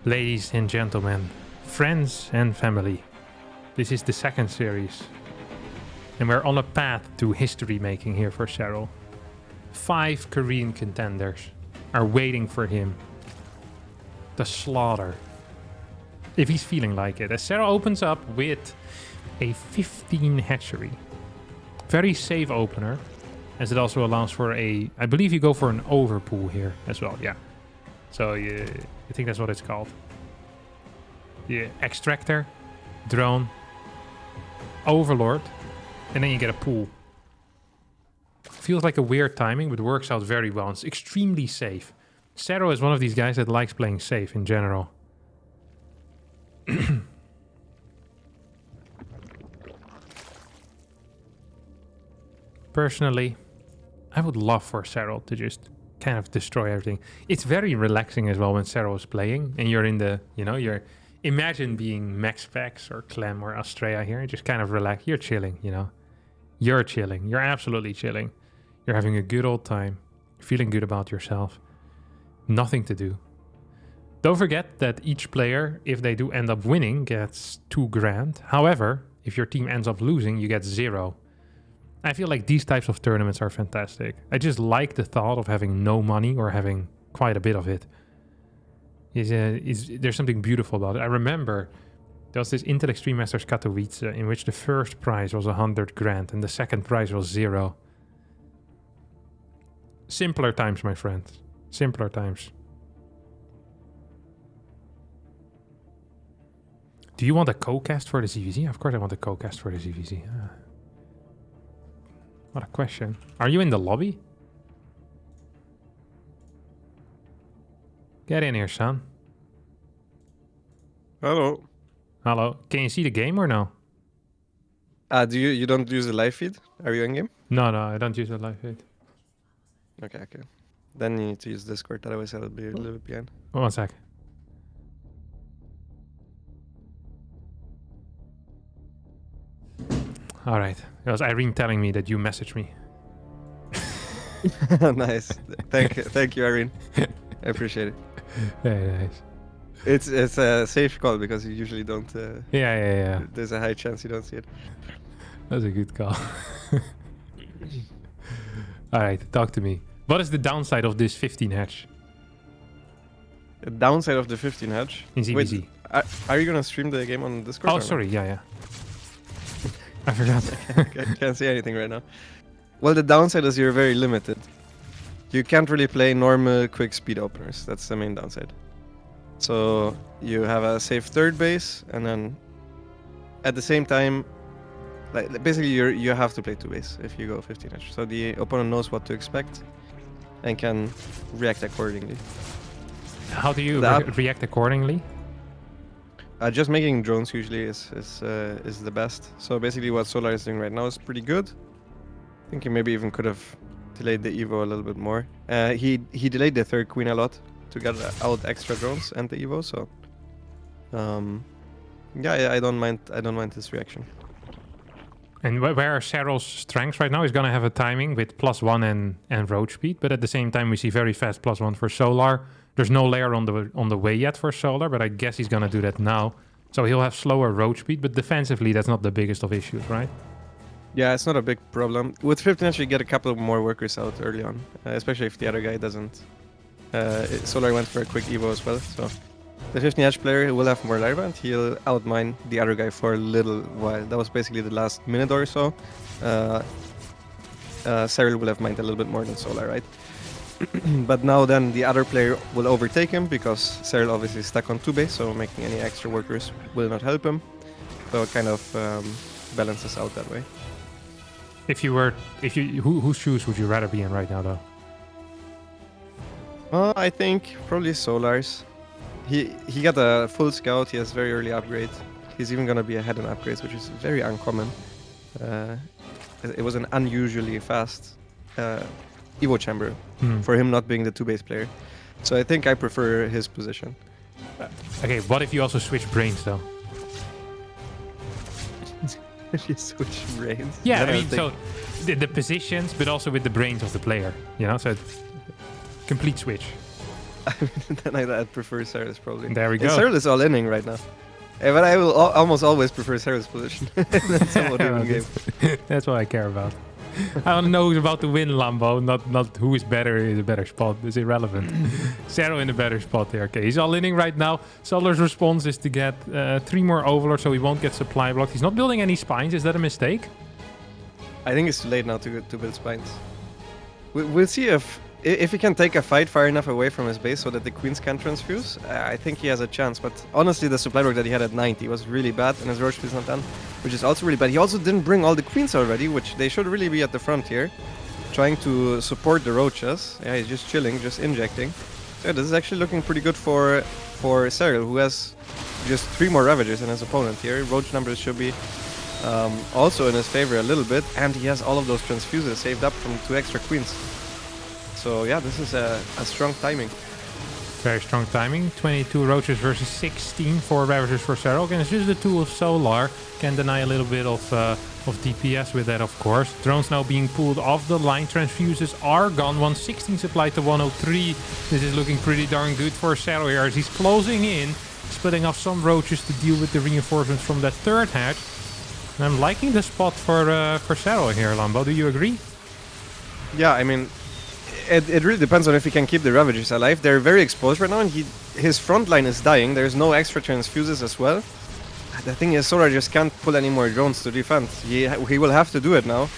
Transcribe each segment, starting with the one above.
Ladies and gentlemen, friends and family, this is the second series, and we're on a path to history making here for SERRAL. 5 Korean contenders are waiting for him to slaughter, if he's feeling like it, as SERRAL opens up with a 15 hatchery. Very safe opener, as it also allows for a, I believe you go for an overpool here as well, yeah. So I think that's what it's called. The extractor, drone, overlord, and then you get a pool. Feels like a weird timing, but works out very well. It's extremely safe. SERRAL is one of these guys that likes playing safe in general. Personally, I would love for SERRAL to just kind of destroy everything. It's very relaxing as well when SERRAL is playing and you're in the, you're, imagine being Max Pax or Clem or Astrea here, just kind of relax. You're chilling, You're chilling. You're absolutely chilling. You're having a good old time. Feeling good about yourself. Nothing to do. Don't forget that each player, if they do end up winning, gets 2 grand. However, if your team ends up losing, you get 0. I feel like these types of tournaments are fantastic. I just like the thought of having no money or having quite a bit of it. There's something beautiful about it. I remember there was this Intel Extreme Masters Katowice in which the first prize was 100 grand and the second prize was 0. Simpler times, my friend. Simpler times. Do you want a co-cast for the ZVZ? Of course I want a co-cast for the ZVZ. What a question. Are you in the lobby? Get in here, son. Hello. Hello. Can you see the game or no? You don't use the live feed? Are you in game? No, I don't use the live feed. Okay. Then you need to use Discord, otherwise I'll be a little bit behind. 1 sec. All right. It was Irene telling me that you messaged me. Nice. Thank you, Irene. I appreciate it. Very nice. It's a safe call because you usually don't. Yeah. There's a high chance you don't see it. That's a good call. All right, talk to me. What is the downside of this 15 hatch? The downside of the 15 hatch? In ZVZ. Wait, are you gonna stream the game on Discord? Oh, sorry. Yeah. I forgot. I can't say anything right now. Well, the downside is you're very limited. You can't really play normal quick speed openers. That's the main downside. So you have a safe third base, and then at the same time, like basically you have to play 2 base if you go 15 hatch. So the opponent knows what to expect and can react accordingly. How do you react accordingly? Just making drones usually is the best. So basically what Solar is doing right now is pretty good. I think he maybe even could have delayed the Evo a little bit more. He delayed the 3rd queen a lot to get out extra drones and the Evo. So yeah, I don't mind his reaction. And where are SERRAL's strengths right now? He's gonna have a timing with +1 and road speed, but at the same time we see very fast +1 for Solar. There's no layer on the way yet for Solar, but I guess he's gonna do that now. So he'll have slower road speed, but defensively that's not the biggest of issues, right? Yeah, it's not a big problem. With 15 hatch you get a couple more workers out early on, especially if the other guy doesn't. Solar went for a quick Evo as well, so the 15 hatch player will have more larva and he'll outmine the other guy for a little while. That was basically the last minute or so. SERRAL will have mined a little bit more than Solar, right? But now then the other player will overtake him because SERRAL obviously is stuck on 2 base, so making any extra workers will not help him. So it kind of balances out that way. Whose shoes would you rather be in right now though? I think probably Solar's. He got a full scout, he has very early upgrade. He's even gonna be ahead in upgrades, which is very uncommon. It was an unusually fast Evo chamber for him not being the 2 base player. So I think I prefer his position. Okay, what if you also switch brains though? If you switch brains? Yeah, I mean, so the positions, but also with the brains of the player, so complete switch. I mean, then I'd prefer Serral's probably. There we And go. Serral is all inning right now. But I will almost always prefer Serral's position. That's a given game. That's what I care about. I want to know who's about to win, Lambo, not who is better in a better spot. It's irrelevant. Serral in a better spot there. Okay, he's all inning right now. Solar's response is to get 3 more overlords, so he won't get supply blocked. He's not building any spines. Is that a mistake? I think it's too late now to build spines. We'll see if he can take a fight far enough away from his base so that the queens can transfuse. I think he has a chance, but honestly the supply block that he had at 90 was really bad, and his roach speed is not done, which is also really bad. He also didn't bring all the queens already, which they should really be at the front here, trying to support the roaches. Yeah, he's just chilling, just injecting. So yeah, this is actually looking pretty good for Serral, who has just 3 more ravagers than his opponent here. Roach numbers should be also in his favor a little bit, and he has all of those transfuses saved up from 2 extra queens. So yeah, this is a strong timing. Very strong timing. 22 roaches versus 16 for ravagers for Serral. And it's just the tool of Solar. Can deny a little bit of DPS with that, of course. Drones now being pulled off the line. Transfuses are gone. 116 supplied to 103. This is looking pretty darn good for Serral here as he's closing in, splitting off some roaches to deal with the reinforcements from that third hatch. And I'm liking the spot for Serral here, Lambo. Do you agree? Yeah, I mean, it really depends on if he can keep the Ravagers alive. They're very exposed right now, and his front line is dying. There's no extra transfuses as well. The thing is, Solar just can't pull any more drones to defend. He will have to do it now,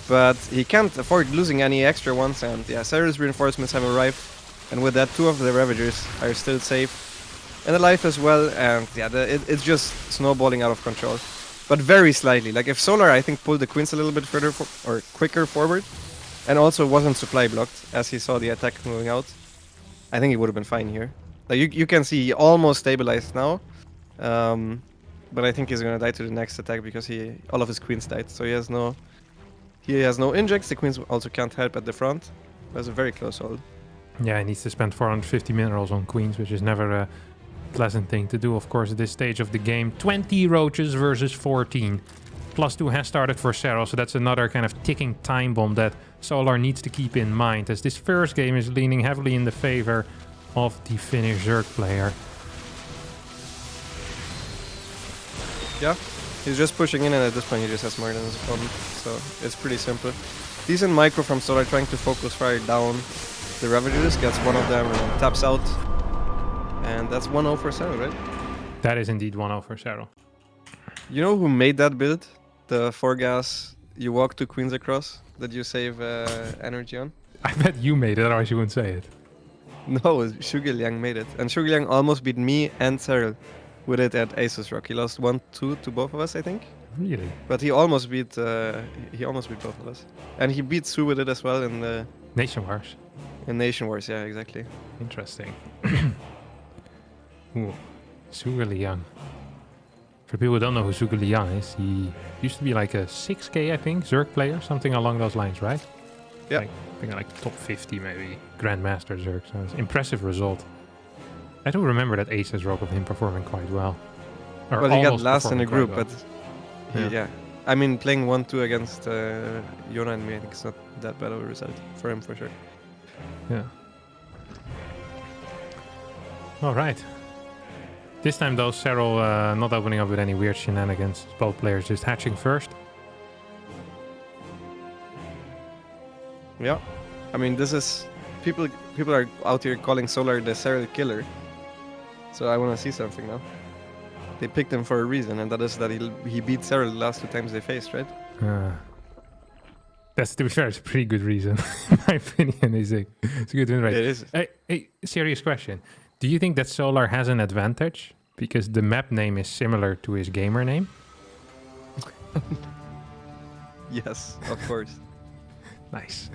but he can't afford losing any extra ones. And yeah, Serral's reinforcements have arrived, and with that, 2 of the Ravagers are still safe and alive as well. And yeah, it's just snowballing out of control, but very slightly. Like if Solar, I think, pulled the queens a little bit further or quicker forward, and also wasn't supply blocked as he saw the attack moving out, I think he would have been fine here. Like you can see he almost stabilized now, but I think he's gonna die to the next attack because all of his queens died. So he has no injects. The queens also can't help at the front. That's a very close hold. Yeah, he needs to spend 450 minerals on queens, which is never a pleasant thing to do, of course, at this stage of the game. 20 roaches versus 14. +2 has started for Serral, so that's another kind of ticking time bomb that Solar needs to keep in mind, as this first game is leaning heavily in the favor of the Finnish Zerg player. Yeah, he's just pushing in, and at this point he just has more than his opponent, so it's pretty simple. Decent micro from Solar, trying to focus fire down the Ravagers, gets one of them and taps out, and that's 1-0 for Serral, right? That is indeed 1-0 for Serral. You know who made that build? The 4-gas, you walk 2 queens across, that you save energy on? I bet you made it, otherwise you wouldn't say it. No, Shuge made it. And Shuge almost beat me and Serral with it at Asus Rock. He lost 1-2 to both of us, I think. Really? But he almost beat both of us. And he beat Sue with it as well in the Nation Wars. in Nation Wars, yeah, exactly. Interesting. Ooh, Sugar Liang. For people who don't know who Sugar Liang is, he used to be like a 6k, I think, Zerg player, something along those lines, right? Yeah. I think like top 50 maybe, Grandmaster Zerg, so it's an impressive result. I do remember that Aces wrote of him performing quite well. Or Well, he got almost last in the performing group, quite but Yeah. yeah. I mean, playing 1-2 against Yona and me, I think it's not that bad of a result for him, for sure. well. Yeah. All right. This time though, Serral not opening up with any weird shenanigans. Both players just hatching first. Yeah. I mean, this is... People are out here calling Solar the Serral killer. So I want to see something now. They picked him for a reason, and that is that he beat Serral the last 2 times they faced, right? That's, to be fair, it's a pretty good reason. In my opinion, it's a good win rate. It is. Hey, serious question. Do you think that Solar has an advantage because the map name is similar to his gamer name? Yes, of course. Nice.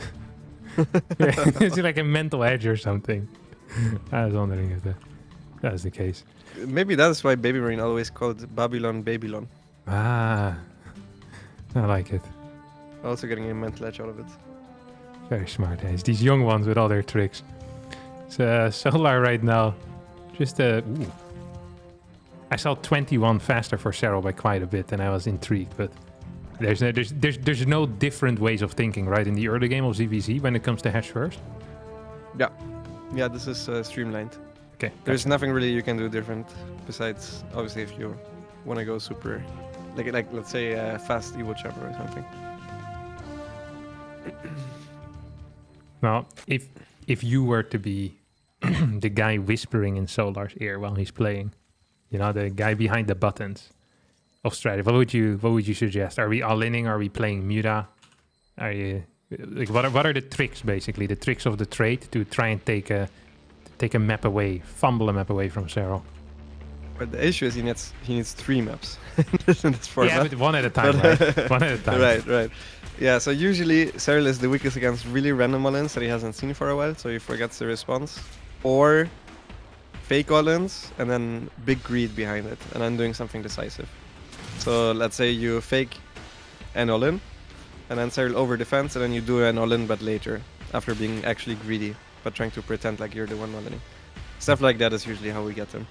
Is it like a mental edge or something? I was wondering if that was the case. Maybe that's why Baby Marine always called Babylon Babylon. Ah, I like it. Also getting a mental edge out of it. Very smart. It's these young ones with all their tricks. So Solar right now, just ooh. I saw 21 faster for Serral by quite a bit, and I was intrigued. But there's no different ways of thinking, right? In the early game of ZVZ when it comes to hatch first. Yeah. Yeah, this is streamlined. Okay. There's Gotcha. nothing really you can do different besides, obviously, if you want to go super, like let's say fast Evo chopper or something. Well, if you were to be the guy whispering in Solar's ear while he's playing, you know, the guy behind the buttons of strategy, what would you suggest? Are we all-inning? Are we playing Muta? Are you like what are the tricks basically? The tricks of the trade to try and take a map away, fumble a map away from SERRAL. But the issue is he needs 3 maps in this format. Yeah, but one at a time, right? One at a time. Right. Yeah, so usually SERRAL is the weakest against really random all-ins that he hasn't seen for a while, so he forgets the response. Or fake all-ins and then big greed behind it, and then doing something decisive. So let's say you fake an all-in, and then SERRAL over defense, and then you do an all-in but later, after being actually greedy, but trying to pretend like you're the one all-inning. Stuff like that is usually how we get them.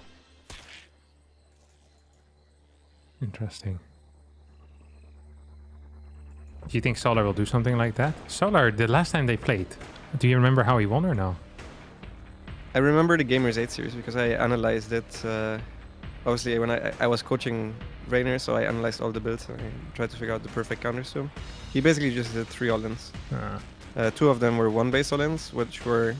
Interesting. Do you think Solar will do something like that? Solar, the last time they played, do you remember how he won or no? I remember the Gamers 8 series because I analyzed it. Obviously, when I was coaching Rainer, so I analyzed all the builds and I tried to figure out the perfect counters to him. He basically just did 3 all-ins. 2 of them were 1-base all-ins, which were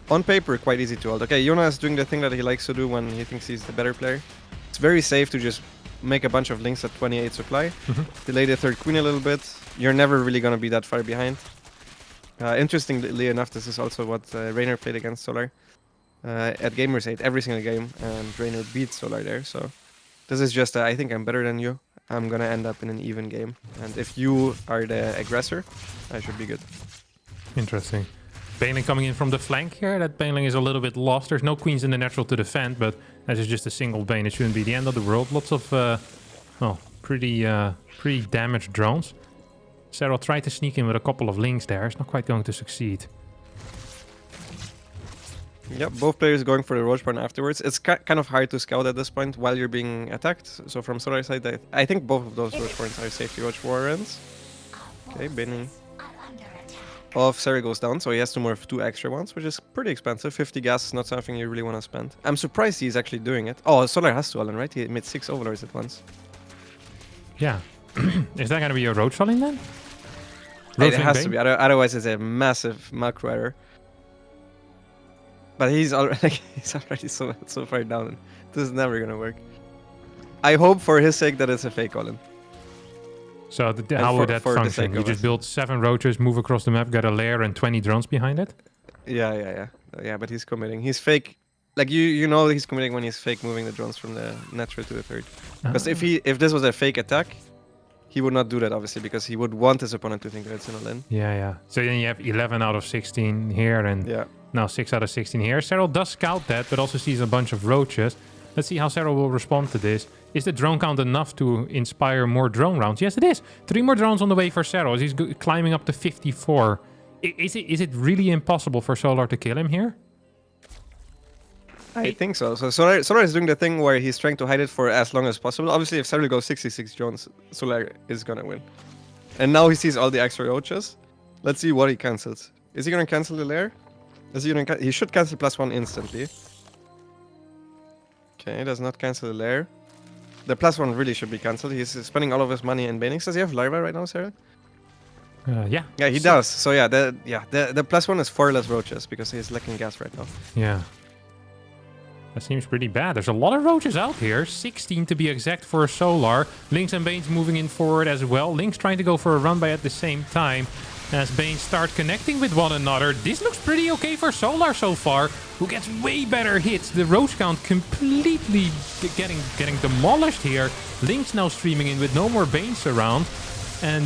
on paper quite easy to hold. Okay, Yona is doing the thing that he likes to do when he thinks he's the better player. It's very safe to just make a bunch of links at 28 supply, delay the 3rd queen a little bit. You're never really going to be that far behind. Interestingly enough, this is also what Rainer played against Solar at Gamers 8 every single game, and Rainer beat Solar there. So this is just, I think I'm better than you. I'm going to end up in an even game. And if you are the aggressor, I should be good. Interesting. Baneling coming in from the flank here. That Baneling is a little bit lost. There's no queens in the natural to defend, but that is just a single Bane. It shouldn't be the end of the world. Lots of, well, pretty damaged drones. SERRAL tried to sneak in with a couple of links there. It's not quite going to succeed. Yep, both players going for the Roach Barn afterwards. It's kind of hard to scout at this point while you're being attacked. So from Solar side, I think both of those Roach Barns are safety Roach Warrens. Okay, Baneling of SERRAL goes down, so he has to morph 2 extra ones, which is pretty expensive. 50 gas is not something you really want to spend. I'm surprised he's actually doing it. Oh, Solar has to all in, right? He made 6 Overlords at once. Yeah. Is that going to be a Roach Falling then? It has to be, otherwise it's a massive macro error. But he's already so far down. This is never gonna work. I hope for his sake that it's a fake all-in. So how would that function? You just build 7 roaches, move across the map, get a lair and 20 drones behind it? Yeah, but he's committing. He's fake. Like you know he's committing when he's fake moving the drones from the natural to the 3rd. Because if this was a fake attack, he would not do that obviously because he would want his opponent to think that it's an all-in. Yeah. So then you have 11 out of 16 here and now 6 out of 16 here. SERRAL does scout that, but also sees a bunch of roaches. Let's see how SERRAL will respond to this. Is the drone count enough to inspire more drone rounds? Yes, it is. 3 more drones on the way for SERRAL. He's climbing up to 54. Is it really impossible for Solar to kill him here? I think so. So Solar is doing the thing where he's trying to hide it for as long as possible. Obviously, if SERRAL goes 66 drones, Solar is gonna win. And now he sees all the extra roaches. Let's see what he cancels. Is he gonna cancel the lair? He should cancel +1 instantly. Okay, does not cancel the lair. The +1 really should be cancelled. He's spending all of his money in Banings. Does he have larva right now, SERRAL? Yeah. Yeah, he does. So yeah, the +1 is 4 less roaches because he's lacking gas right now. Yeah. That seems pretty bad. There's a lot of roaches out here. 16 to be exact for Solar. Lynx and Bane's moving in forward as well. Lynx trying to go for a run by at the same time. As Bane start connecting with one another. This looks pretty okay for Solar so far, who gets way better hits. The roach count completely getting demolished here. Lynx now streaming in with no more Banes around. And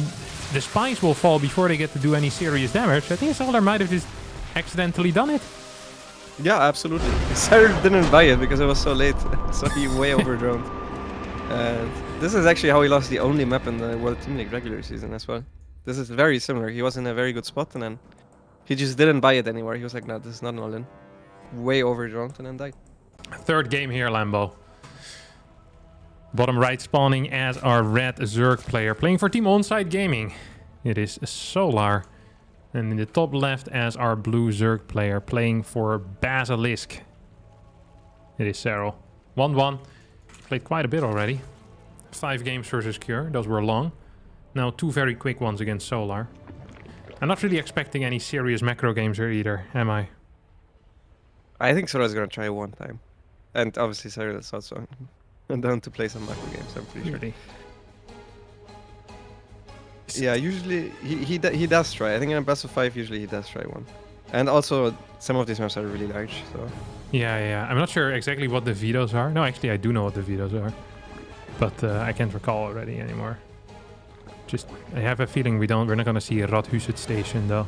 the spies will fall before they get to do any serious damage. I think Solar might have just accidentally done it. Yeah, absolutely. SERRAL didn't buy it because it was so late, so he way overdroned. And this is actually how he lost the only map in the World Team League regular season as well. This is very similar. He was in a very good spot and then he just didn't buy it anymore. He was like, no, this is not an all-in. Way overdroned and then died. 3rd game here, Lambo. Bottom right spawning as our red Zerg player. Playing for Team Onside Gaming. It is Solar. And in the top left as our blue Zerg player playing for Basilisk. It is SERRAL. 1-1. Played quite a bit already. 5 games versus Cure. Those were long. Now 2 very quick ones against Solar. I'm not really expecting any serious macro games here either, am I? I think Solar's gonna try one time. And obviously SERRAL is also down to play some macro games, I'm pretty sure. Really? Yeah, usually he does try. I think in a best of 5 usually he does try one. And also some of these maps are really large, so... Yeah. I'm not sure exactly what the vetoes are. No, actually I do know what the vetoes are. But I can't recall already anymore. Just, I have a feeling we're not gonna see a Radhuset station though.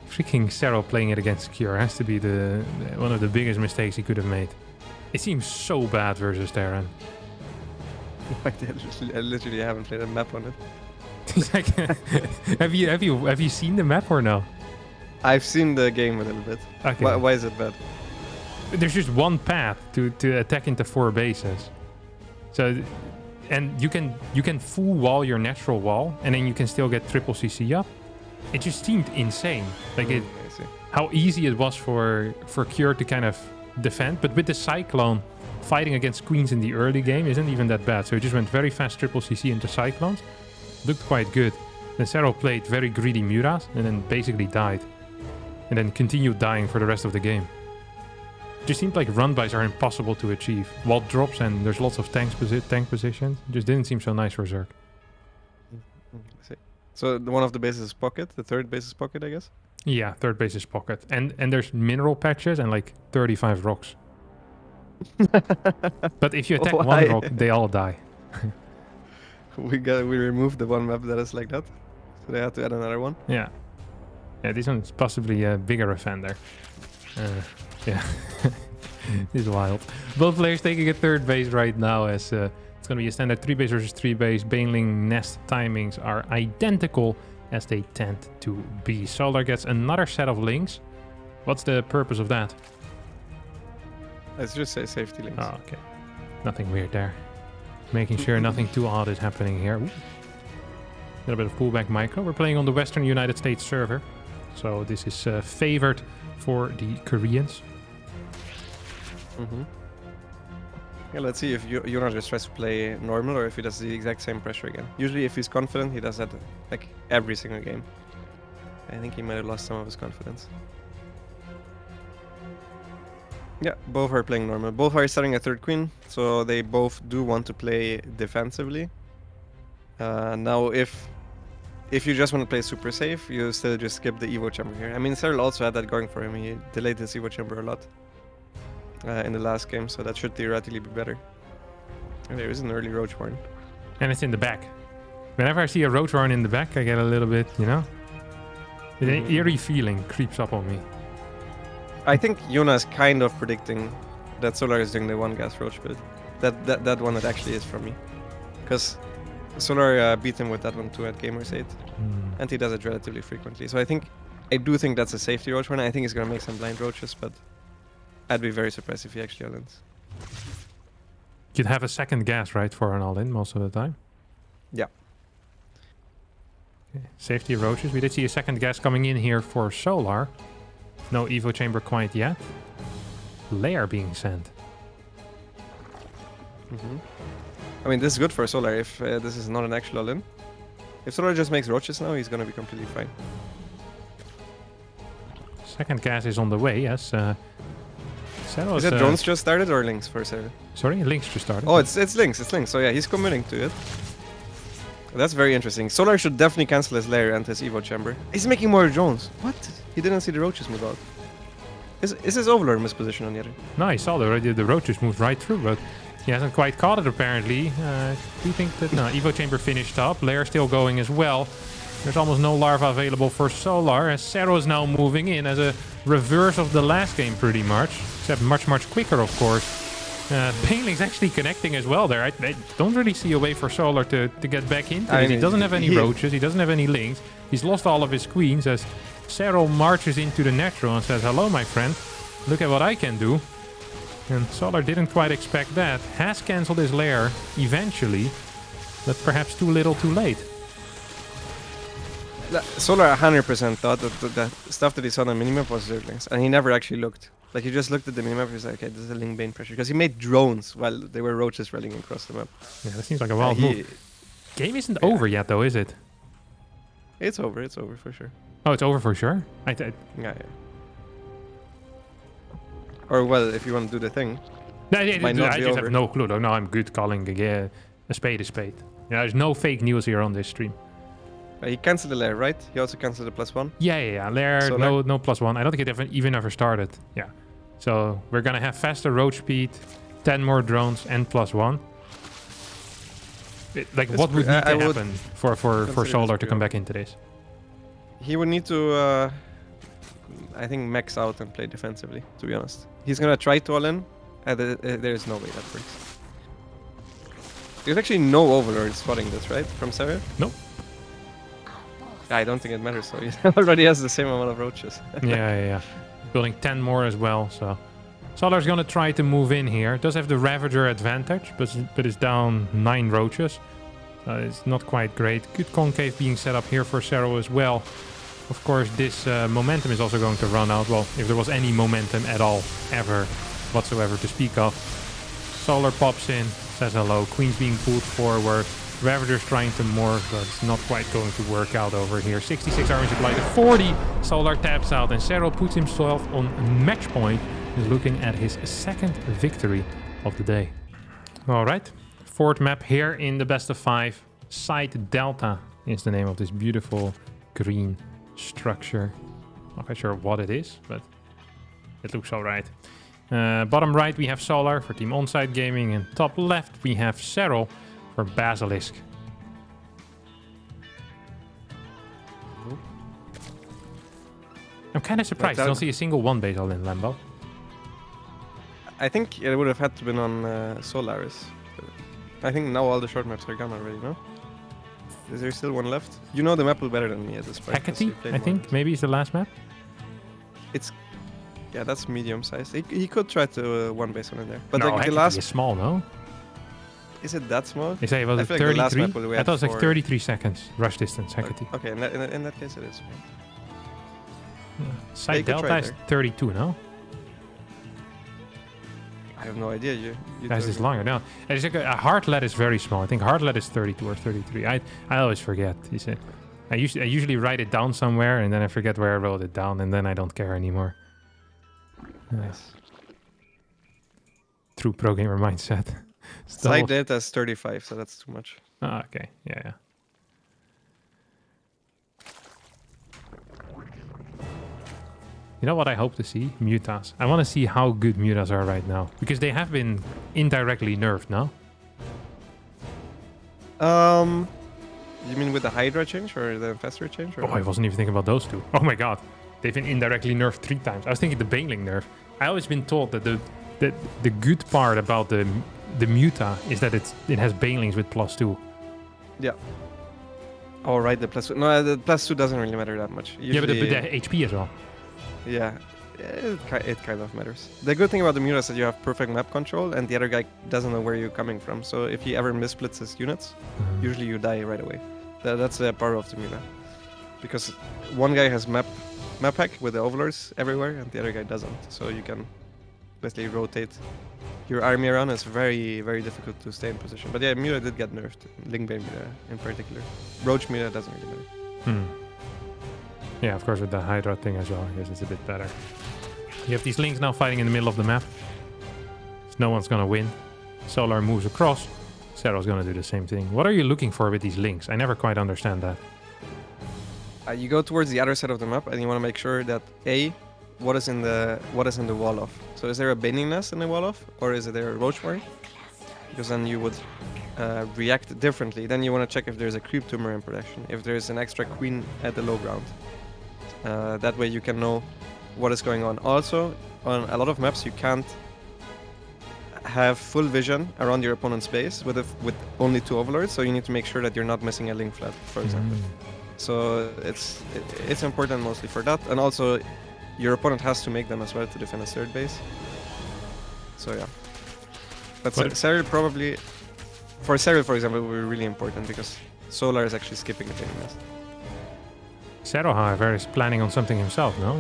Freaking SERRAL playing it against Cure has to be one of the biggest mistakes he could have made. It seems so bad versus Terran. I literally haven't played a map on it. He's like, have you seen the map or no? I've seen the game a little bit. Okay. Why is it bad? There's just one path to attack into 4 bases. So, and you can full wall your natural wall, and then you can still get triple CC up. It just seemed insane. Like I see. How easy it was for Cure to kind of defend, but with the Cyclone fighting against Queens in the early game isn't even that bad. So he just went very fast triple CC into Cyclones. Looked quite good. Then SERRAL played very greedy Muras and then basically died. And then continued dying for the rest of the game. Just seemed like run-bys are impossible to achieve. Wall drops and there's lots of tank positions. It just didn't seem so nice for Zerg. I see. So one of the bases is Pocket, the third base is Pocket, I guess? Yeah, third base is Pocket. And there's mineral patches and like 35 rocks. But if you attack one rock, they all die. We removed the one map that is like that. So they had to add another one. Yeah, this one's possibly a bigger offender. Yeah, it's wild. Both players taking a third base right now as it's going to be a standard 3 base versus 3 base. Baneling nest timings are identical as they tend to be. Solar gets another set of links. What's the purpose of that? Let's just say safety links. Oh, okay. Nothing weird there. Making sure nothing too odd is happening here. Ooh. A little bit of pullback micro. We're playing on the Western United States server. So this is favored for the Koreans. Yeah, let's see if Jonas just tries to play normal or if he does the exact same pressure again. Usually if he's confident, he does that like every single game. I think he might have lost some of his confidence. Yeah, both are playing normal. Both are starting a third queen, so they both do want to play defensively. Now, if you just want to play super safe, you still just skip the Evo Chamber here. I mean, SERRAL also had that going for him. He delayed his Evo Chamber a lot in the last game, so that should theoretically be better. And there is an early Roach Horn. And it's in the back. Whenever I see a Roach Horn in the back, I get a little bit, you know? An eerie feeling creeps up on me. I think Yuna is kind of predicting that Solar is doing the one gas Roach build. That one that actually is from me. Because Solar beat him with that one too at Gamers 8. And he does it relatively frequently. So I do think that's a safety Roach one. I think he's going to make some blind Roaches, but I'd be very surprised if he actually all-ins. You'd have a second gas, right, for an all-in most of the time? Yeah. Okay. Safety Roaches. We did see a second gas coming in here for Solar. No Evo Chamber quite yet. Lair being sent. I mean, this is good for Solar if this is not an actual all-in. If Solar just makes Roaches now, he's going to be completely fine. Second gas is on the way, yes. Is it drones just started or links for SERRAL? Sorry, links just started. Oh, it's links. So yeah, he's committing to it. That's very interesting. Solar should definitely cancel his lair and his Evo Chamber. He's making more drones. What? He didn't see the Roaches move out. Is his Overlord mispositioned on the other? No, he saw the Roaches moved right through, but he hasn't quite caught it apparently. Do you think that... No, Evo Chamber finished up. Lair still going as well. There's almost no larva available for Solar, as SERRAL is now moving in as a reverse of the last game pretty much. Except much quicker, of course. Baneling's actually connecting as well there. I don't really see a way for Solar to get back into it. He doesn't have any Roaches, he doesn't have any links. He's lost all of his queens as SERRAL marches into the natural and says, "Hello, my friend. Look at what I can do." And Solar didn't quite expect that. Has cancelled his lair eventually, but perhaps too little too late. Solar 100% thought that the stuff that he saw on the minimap was Zerglings, and he never actually looked. Like, he just looked at the minimap and he was like, okay, this is a Ling Bane pressure. Because he made drones while they were roaches running across the map. Yeah, that seems like a wild move. Game isn't over yet, though, is it? It's over for sure. Oh, it's over for sure? Yeah. Or, well, if you want to do the thing. No, I just have no clue. No, I'm good calling a spade a spade. Yeah, there's no fake news here on this stream. He cancelled the lair, right? He also cancelled the +1? Yeah. Lair, no +1. I don't think it even ever started. Yeah. So we're going to have faster roach speed, 10 more drones, and +1. What would need to happen for Solar to come back into this? He would need to, I think, max out and play defensively, to be honest. He's going to try to all in, and there is no way that works. There's actually no Overlord spotting this, right? From SERRAL? Nope. I don't think it matters, so he already has the same amount of roaches. Yeah. Building 10 more as well, so... Solar's gonna try to move in here. Does have the Ravager advantage, but is down 9 roaches. So it's not quite great. Good concave being set up here for SERRAL as well. Of course, this momentum is also going to run out. Well, if there was any momentum at all, ever, whatsoever to speak of. Solar pops in, says hello. Queen's being pulled forward. Ravager's trying to morph, but it's not quite going to work out over here. 66 orange applied to 40. Solar taps out, and SERRAL puts himself on match point. He's looking at his second victory of the day. All right, fourth map here in the best of 5. Side Delta is the name of this beautiful green structure. Not quite sure what it is, but it looks all right. Bottom right, we have Solar for Team Onside Gaming, and top left, we have SERRAL for Basilisk. I'm kind of surprised I don't see a single one base all in Lambo. I think it would have had to been on Solaris. I think now all the short maps are gone already, no? Is there still one left? You know the map better than me at this point. Hecate, I think, maybe it's the last map. Yeah, that's medium size. He could try to one base on in there. But no, like, the last is small, no? Is it that small? They say it was 33. I thought it was like 33 seconds rush distance, Hecate. Okay, in that case it is small. Yeah. Side Delta is 32, no? I have no idea. You Guys, it's longer now. It's like a Heartlet is very small. I think Heartlet is 32 or 33. I always forget. You see, I usually write it down somewhere and then I forget where I wrote it down and then I don't care anymore. Nice. True pro gamer mindset. Side Delta is 35, so that's too much. Oh, okay. Yeah. You know what I hope to see? Mutas. I want to see how good Mutas are right now. Because they have been indirectly nerfed, no? You mean with the Hydra change or the Infestor change? Or I wasn't even thinking about those two. Oh my god. They've been indirectly nerfed 3 times. I was thinking the Baneling nerf. I always been told that the good part about the Muta is that it has Banelings with +2. Yeah. Oh, right, the +2. No, the +2 doesn't really matter that much. Usually, yeah, but the HP as well. Yeah, it kind of matters. The good thing about the Muta is that you have perfect map control and the other guy doesn't know where you're coming from. So if he ever missplits his units, usually you die right away. That's the power of the Muta. Because one guy has map hack with the overlords everywhere and the other guy doesn't. So you can basically rotate your army around. It's very, very difficult to stay in position. But yeah, Muta did get nerfed. Ling Bane Muta in particular. Roach Muta doesn't really matter. Yeah, of course with the Hydra thing as well, I guess it's a bit better. You have these Lings now fighting in the middle of the map. So no one's gonna win. Solar moves across. SERRAL's gonna do the same thing. What are you looking for with these Lings? I never quite understand that. You go towards the other side of the map and you want to make sure that what is in the wall off. So is there a Baning Nest in the wall off, or is there a Roach Warren? Because then you would react differently. Then you want to check if there's a creep tumor in production, if there's an extra queen at the low ground. That way you can know what is going on. Also, on a lot of maps you can't have full vision around your opponent's base with only 2 overlords, so you need to make sure that you're not missing a link flat, for example. So it's important mostly for that, and also your opponent has to make them as well to defend a third base. So yeah, but SERRAL probably, for SERRAL for example, will be really important because Solar is actually skipping the Baning Nest. SERRAL, however, is planning on something himself, no?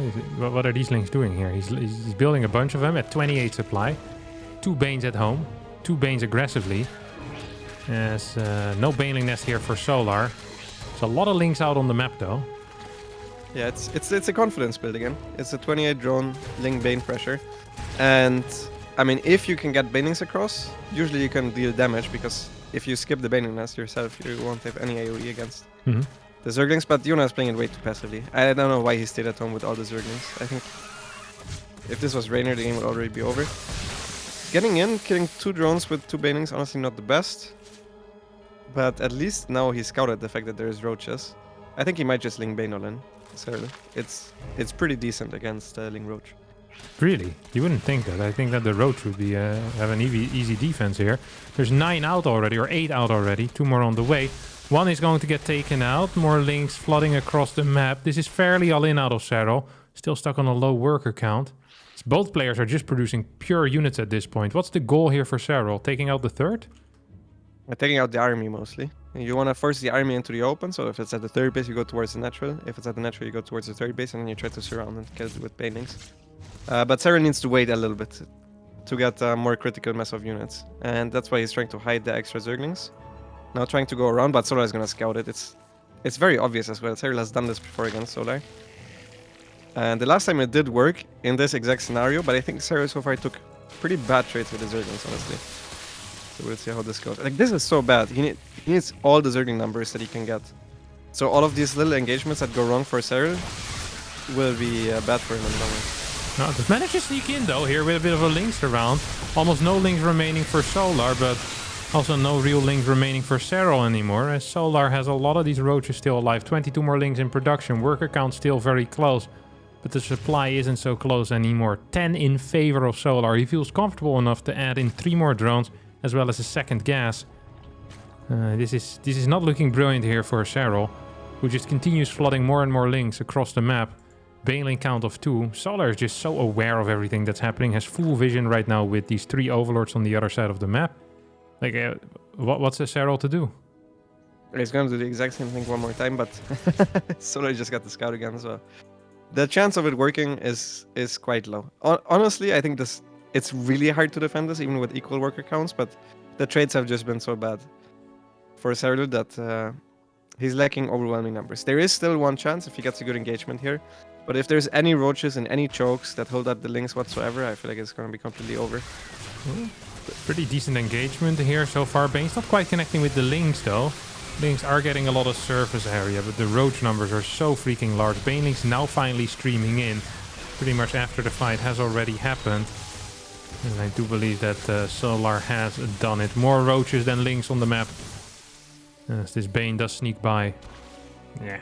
What are these lings doing here? He's building a bunch of them at 28 supply. 2 Banes at home. 2 Banes aggressively. There's no Baneling nest here for Solar. There's a lot of lings out on the map, though. Yeah, it's a confidence build again. It's a 28 drone Ling Bane pressure. And, I mean, if you can get Banelings across, usually you can deal damage, because if you skip the Baneling nest yourself, you won't have any AoE against the Zerglings, but Yuna is playing it way too passively. I don't know why he stayed at home with all the Zerglings. I think if this was Rainer, the game would already be over. Getting in, killing 2 drones with 2 Banelings, honestly not the best. But at least now he scouted the fact that there's roaches. I think he might just Ling Bane all in. SERRAL. It's pretty decent against Ling Roach. Really? You wouldn't think that. I think that the Roach would be have an easy defense here. There's 9 out already, or 8 out already. 2 more on the way. 1 is going to get taken out. More lings flooding across the map. This is fairly all in out of SERRAL. Still stuck on a low worker count. Both players are just producing pure units at this point. What's the goal here for SERRAL? Taking out the third? Taking out the army mostly. You want to force the army into the open, so if it's at the third base, you go towards the natural. If it's at the natural, you go towards the third base, and then you try to surround and kill it with Banelings. But SERRAL needs to wait a little bit to get a more critical mass of units. And that's why he's trying to hide the extra Zerglings. Now trying to go around, but Solar is going to scout it. It's very obvious as well. SERRAL has done this before against Solar. And the last time it did work in this exact scenario, but I think SERRAL so far took pretty bad trades with the Zerglings, honestly. So we'll see how this goes. Like, this is so bad. He needs all the Zergling numbers that he can get. So all of these little engagements that go wrong for SERRAL will be bad for him in the long run. No, just managed to sneak in though here with a bit of a links around. Almost no links remaining for Solar, but also no real links remaining for SERRAL anymore, as Solar has a lot of these roaches still alive. 22 more links in production, worker count still very close, but the supply isn't so close anymore. 10 in favor of Solar. He feels comfortable enough to add in 3 more drones as well as a second gas. This is not looking brilliant here for SERRAL, who just continues flooding more and more links across the map. Baneling count of 2. Solar is just so aware of everything that's happening, has full vision right now with these 3 overlords on the other side of the map. Like, what's a SERRAL to do? He's going to do the exact same thing one more time, but Solar just got the scout again, so the chance of it working is quite low. Honestly, I think it's really hard to defend this, even with equal worker counts, but the trades have just been so bad for SERRAL that he's lacking overwhelming numbers. There is still one chance if he gets a good engagement here, but if there's any roaches and any chokes that hold up the links whatsoever, I feel like it's going to be completely over. Pretty decent engagement here so far. Bane's not quite connecting with the links though. Links are getting a lot of surface area, but the roach numbers are so freaking large. Banelings now finally streaming in, pretty much after the fight has already happened. And I do believe that Solar has done it. More roaches than links on the map. As this Bane does sneak by. Yeah.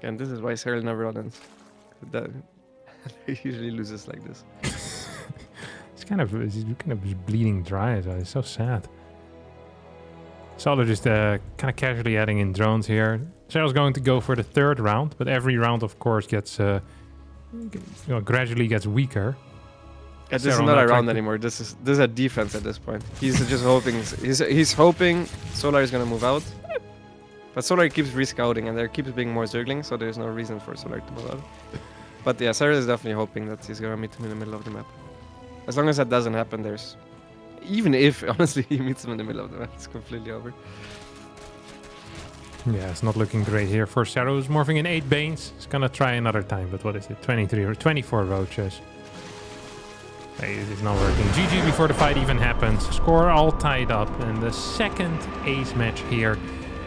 And this is why SERRAL never runs. He usually loses like this. He's kind of just bleeding dry. It's so sad. Solar just kind of casually adding in drones here. SERRAL's going to go for the 3rd round, but every round, of course, gets gradually gets weaker. Yeah, this is not a round anymore. This is a defense at this point. He's just hoping. He's hoping Solar is gonna move out, but Solar keeps rescouting, and there keeps being more Zerglings, so there's no reason for Solar to move out. But yeah, SERRAL is definitely hoping that he's gonna meet him in the middle of the map. As long as that doesn't happen, there's... Even if, honestly, he meets him in the middle of the map, it's completely over. Yeah, it's not looking great here for SERRAL, who's morphing in 8 Banes. He's gonna try another time, but what is it? 23 or 24 roaches. Hey, it is not working. GG before the fight even happens. Score all tied up, and the second ace match here.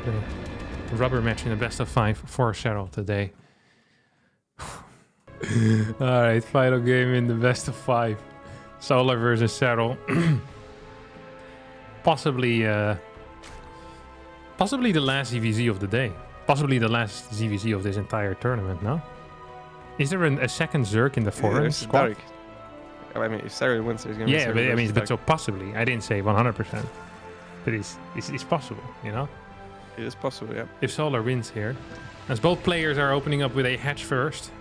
The rubber match in the best of 5 for SERRAL today. Alright, final game in the best of 5. Solar versus SERRAL. Possibly the last ZVZ of the day. Possibly the last ZVZ of this entire tournament, no? Is there a second Zerg in the foreign squad? Dark. I mean, if SERRAL wins, there's going to be... Yeah, but I mean, but so possibly. I didn't say 100%. But it's possible, you know? It is possible, yeah. If Solar wins here. As both players are opening up with a hatch first.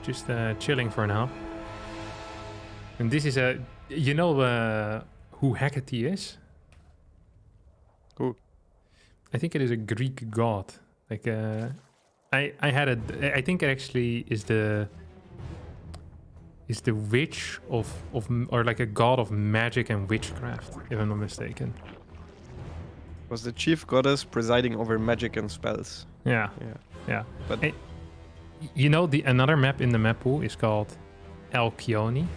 Just chilling for now. And this is a... You know who Hecate is? Who? I think it is a Greek god. Like I had a. I think it actually is the witch of or like a god of magic and witchcraft, if I'm not mistaken. Was the chief goddess presiding over magic and spells. Yeah. Yeah. Yeah. But Hey, you know, the another map in the map pool is called Alcione,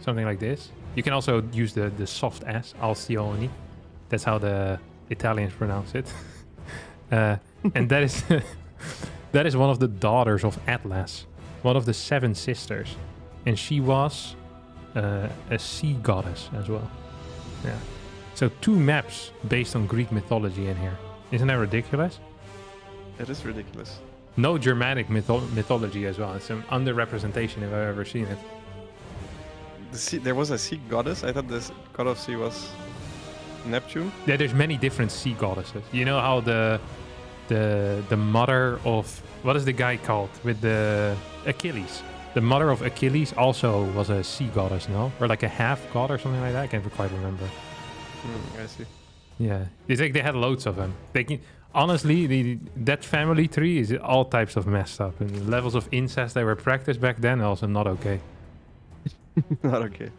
something like this. You can also use the soft S, Alcione. That's how the Italians pronounce it. And that is that is one of the daughters of Atlas, one of the 7 sisters, and she was a sea goddess as well. Yeah. So 2 maps based on Greek mythology in here. Isn't that ridiculous? it is ridiculous. No Germanic mythology as well. It's an underrepresentation if I've ever seen it. There was a sea goddess. I thought this god of sea was Neptune. Yeah, there's many different sea goddesses. You know how the mother of, what is the guy called with the Achilles? The mother of Achilles also was a sea goddess, no? Or like a half god or something like that. I can't quite remember. I see. Yeah, it's like they had loads of them. They can, honestly, that family tree is all types of messed up, and the levels of incest that were practiced back then also not okay. Not okay.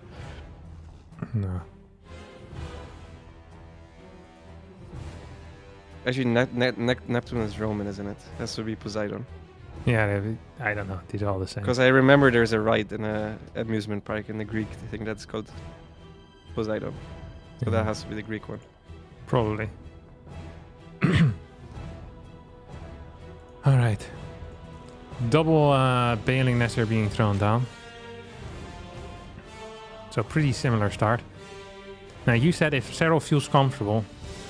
No. Actually, Neptune is Roman, isn't it? Has to be Poseidon. Yeah, I don't know. These are all the same. Because I remember there's a ride in a amusement park in the Greek. I think that's called Poseidon. So that has to be the Greek one. Probably. All right. Double bailing nests are being thrown down. So pretty similar start. Now you said if SERRAL feels comfortable,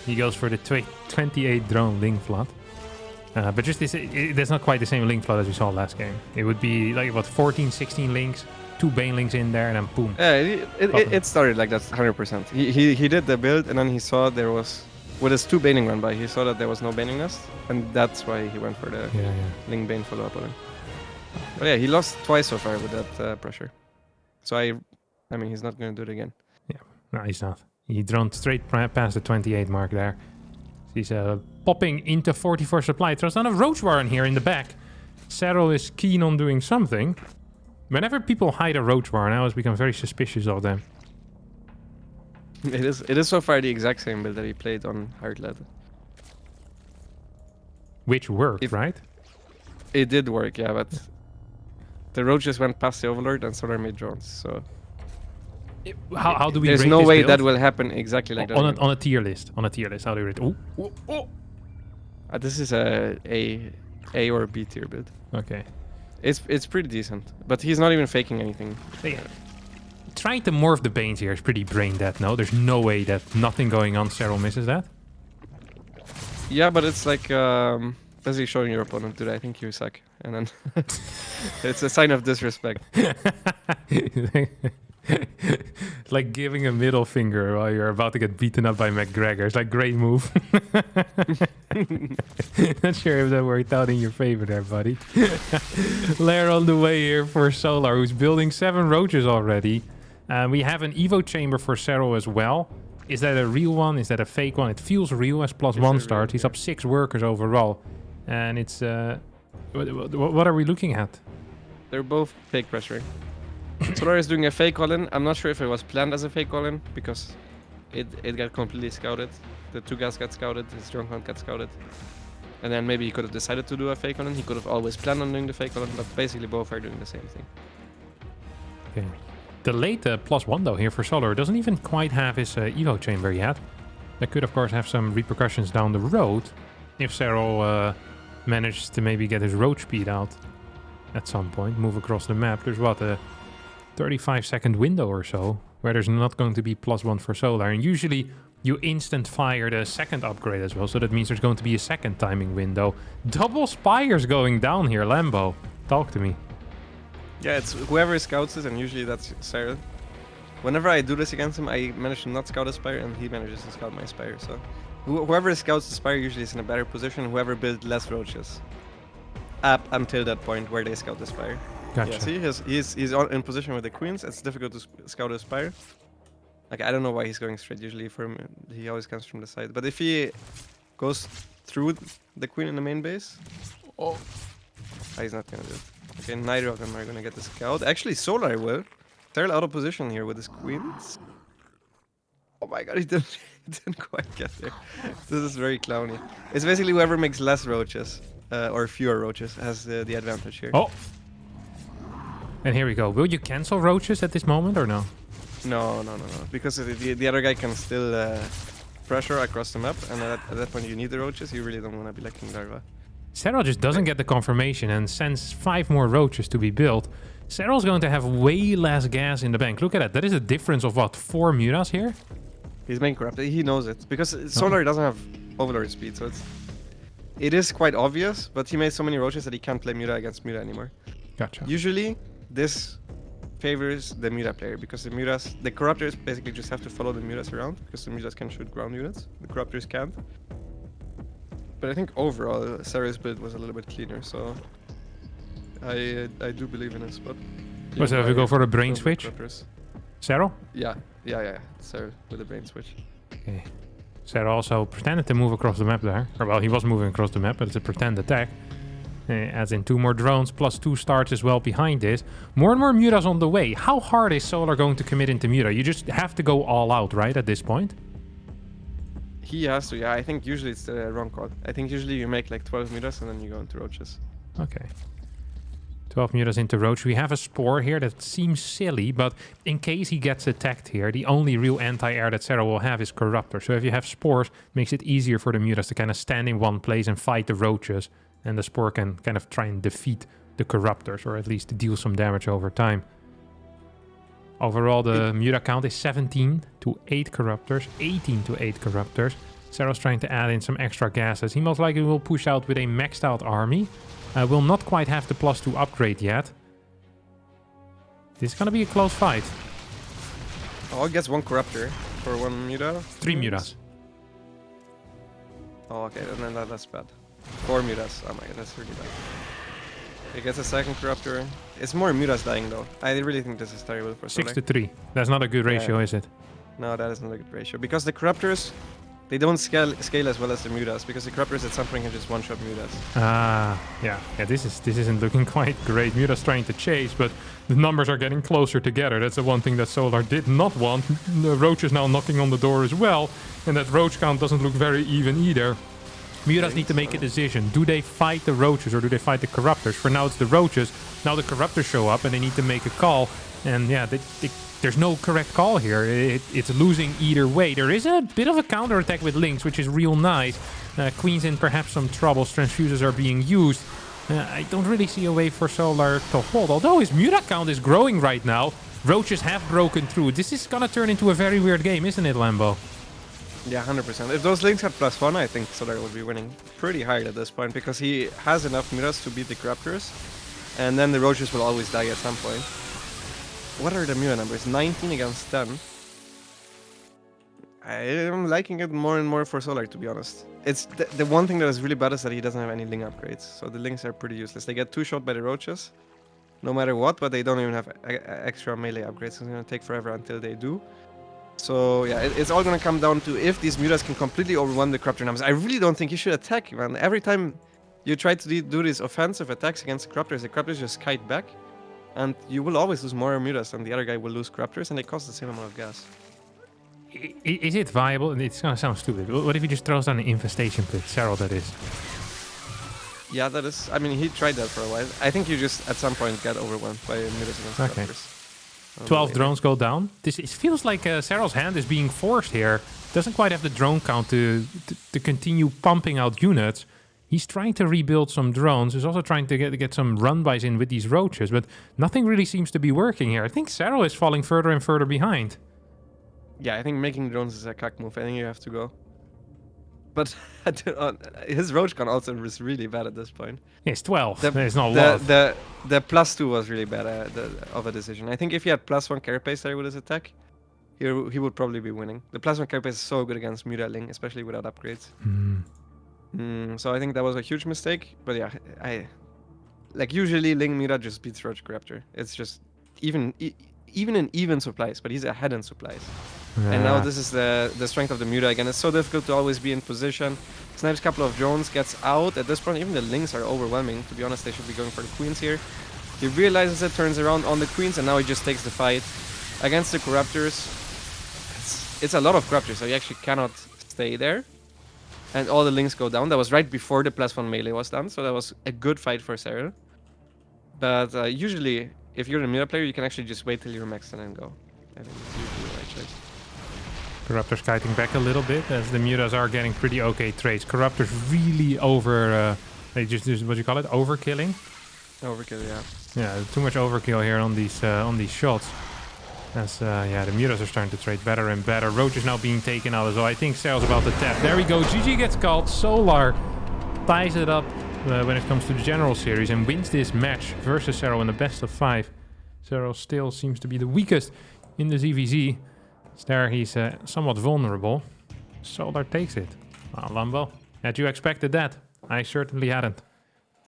he goes for the 28 drone link flood. But just this, that's not quite the same link flood as we saw last game. It would be like what 14, 16 links, 2 bane links in there, and then boom. Yeah, it started like that 100%. He did the build, and then he saw there was, with his 2 baning run by, he saw that there was no baning nest, and that's why he went for the link bane follow up on him. But yeah, he lost twice so far with that pressure. So I mean, he's not going to do it again. Yeah, no, he's not. He droned straight past the 28 mark there. He's popping into 44 supply. Throws down a Roach Warren here in the back. SERRAL is keen on doing something. Whenever people hide a Roach Warren, I always become very suspicious of them. It is so far the exact same build that he played on Heartled. Which worked, right? It did work, yeah, but the Roach just went past the Overlord and Solar made drones, so... How do we There's rate no this way build? that will happen exactly like that. On a tier list. On a tier list. How do you rate? Oh. This is a or B tier build. Okay. It's pretty decent, but he's not even faking anything. Yeah. Trying to morph the Banes here is pretty brain dead, no? There's no way that nothing going on SERRAL misses that. Yeah, but it's like basically showing your opponent, dude, I think you suck. And then it's a sign of disrespect. It's like giving a middle finger while you're about to get beaten up by McGregor. It's like, great move. Not sure if that worked out in your favor there, buddy. Lair on the way here for Solar, who's building 7 roaches already. We have an Evo chamber for SERRAL as well. Is that a real one? Is that a fake one? It feels real as +1 start. He's up 6 workers overall. And it's... what are we looking at? They're both fake pressuring. Solar is doing a fake all-in. I'm not sure if it was planned as a fake all-in because it got completely scouted. The 2 guys got scouted, his drone count got scouted. And then maybe he could have decided to do a fake all-in. He could have always planned on doing the fake all-in, but basically both are doing the same thing. Okay. The late +1 though here for Solar doesn't even quite have his Evo chamber yet. That could of course have some repercussions down the road if SERRAL manages to maybe get his road speed out at some point, move across the map. There's what, a 35-second window or so where there's not going to be +1 for Solar, and usually you instant fire the second upgrade as well, so that means there's going to be a second timing window. Double Spires going down here, Lambo. Talk to me. Yeah, it's whoever scouts it, and usually that's SERRAL. Whenever I do this against him, I manage to not scout a Spire, and he manages to scout my Spire, so... Whoever scouts the Spire usually is in a better position, whoever builds less roaches. Up until that point where they scout the Spire. Gotcha. Yeah, see, he's in position with the Queens, it's difficult to scout a Spire. Like, I don't know why he's going straight, usually he always comes from the side. But if he goes through the queen in the main base. Oh. He's not gonna do it. Okay, neither of them are gonna get the scout. Actually, Solar will. They're out of position here with his queens. Oh my god, he didn't quite get there. This is very clowny. It's basically whoever makes less roaches, or fewer roaches, has the advantage here. Oh! And here we go. Will you cancel roaches at this moment or no? No. Because the other guy can still pressure across the map, and at that point you need the roaches. You really don't want to be lacking larva. SERRAL just doesn't get the confirmation and sends 5 more roaches to be built. SERRAL's going to have way less gas in the bank. Look at that. That is a difference of what, 4 mutas here? He's being corrupted. He knows it because Solar doesn't have overlord speed, so it is quite obvious. But he made so many roaches that he can't play muta against muta anymore. Gotcha. Usually, this favors the muta player because the corruptors basically just have to follow the mutas around because the mutas can shoot ground units. The corruptors can't. But I think overall, Sarah's build was a little bit cleaner, so I do believe in his spot. So if we go for a brain switch? SERRAL? Yeah. Sarah with a brain switch. Okay. SERRAL also pretended to move across the map there. Or well, he was moving across the map, but it's a pretend attack. Adds in 2 more drones, plus 2 starts as well behind this. More and more mutas on the way. How hard is Solar going to commit into muta? You just have to go all out, right, at this point? He has to, yeah. I think usually it's the wrong call. I think usually you make like 12 mutas and then you go into roaches. Okay. 12 mutas into roach. We have a spore here that seems silly, but in case he gets attacked here, the only real anti-air that SERRAL will have is Corruptor. So if you have spores, it makes it easier for the mutas to kind of stand in one place and fight the roaches. And the spore can kind of try and defeat the Corruptors, or at least deal some damage over time. Overall, the muta count is 17 to 8 Corruptors, 18 to 8 Corruptors. SERRAL's trying to add in some extra gases. He most likely will push out with a maxed out army. Will not quite have the +2 upgrade yet. This is gonna be a close fight. Oh, it gets 1 Corruptor for 1 muta. 3 mutas. Oh, okay, then that's bad. 4 mutas. Oh my god, that's really bad. He gets a 2nd Corruptor. It's more mutas dying though. I really think this is terrible for Solar. 6 to 3. That's not a good ratio, is it? No, that is not a good ratio. Because the Corruptors, they don't scale as well as the mutas. Because the Corruptors at some point can just one-shot mutas. Yeah. This isn't looking quite great. Muta's trying to chase, but the numbers are getting closer together. That's the one thing that Solar did not want. The Roach is now knocking on the door as well, and that Roach count doesn't look very even either. Mutas need to make a decision. Do they fight the roaches or do they fight the Corruptors? For now, it's the roaches. Now the Corruptors show up and they need to make a call. And yeah, there's no correct call here. It's losing either way. There is a bit of a counterattack with Lynx, which is real nice. Queen's in perhaps some trouble. Transfuses are being used. I don't really see a way for Solar to hold. Although his muta count is growing right now. Roaches have broken through. This is gonna turn into a very weird game, isn't it, Lambo? Yeah, 100%. If those Lynx had +1, I think Solar would be winning pretty high at this point because he has enough mutas to beat the Corruptors, and then the Roaches will always die at some point. What are the muta numbers? 19 against 10. I am liking it more and more for Solar, to be honest. It's the one thing that is really bad is that he doesn't have any Ling upgrades, so the Lynx are pretty useless. They get 2-shot by the Roaches, no matter what, but they don't even have extra melee upgrades. It's gonna take forever until they do. So yeah, it's all gonna come down to if these mutas can completely overrun the Corruptor numbers. I really don't think you should attack, man. Every time you try to do these offensive attacks against the Corruptors just kite back, and you will always lose more mutas, and the other guy will lose Corruptors, and they cost the same amount of gas. Is it viable? It's gonna sound stupid. What if he just throws down an infestation pit? SERRAL, that is. Yeah, that is. I mean, he tried that for a while. I think you just at some point get overwhelmed by mutas against Corruptors. 12 drones go down. It feels like SERRAL's hand is being forced here. Doesn't quite have the drone count to continue pumping out units. He's trying to rebuild some drones. He's also trying to get some run-bys in with these roaches, but nothing really seems to be working here. I think SERRAL is falling further and further behind. Yeah, I think making drones is a cuck move. I think you have to go. But his roach count also is really bad at this point. It's 12. There's not a lot. The +2 was really bad of a decision. I think if he had +1 carapace there with his attack, he would probably be winning. The +1 carapace is so good against Muta Ling, especially without upgrades. So I think that was a huge mistake. But yeah, usually Ling Muta just beats Roach Corruptor. It's just even in even supplies, but he's ahead in supplies. Yeah. And now this is the strength of the Muta again. It's so difficult to always be in position. snipes a couple of drones, gets out. At this point, even the Lings are overwhelming. To be honest, they should be going for the Queens here. He realizes it, turns around on the Queens, and now he just takes the fight against the Corruptors. It's a lot of Corruptors, so he actually cannot stay there. And all the Lings go down. That was right before the +1 melee was done, so that was a good fight for SERRAL. But usually, if you're a meta player, you can actually just wait till you're maxed and then go. I think it's usually the right choice. Corruptors kiting back a little bit as the mutas are getting pretty okay trades. Corruptors really they just what do you call it? Overkilling. Overkill, yeah. Yeah, too much overkill here on these shots. As yeah, the mutas are starting to trade better and better. Roach is now being taken out as well. I think SERRAL's about to tap. There we go. GG gets called. Solar ties it up when it comes to the general series and wins this match versus SERRAL in the best of 5. SERRAL still seems to be the weakest in the ZVZ. There he's somewhat vulnerable. Solar takes it. Well, Lambo, had you expected that? I certainly hadn't.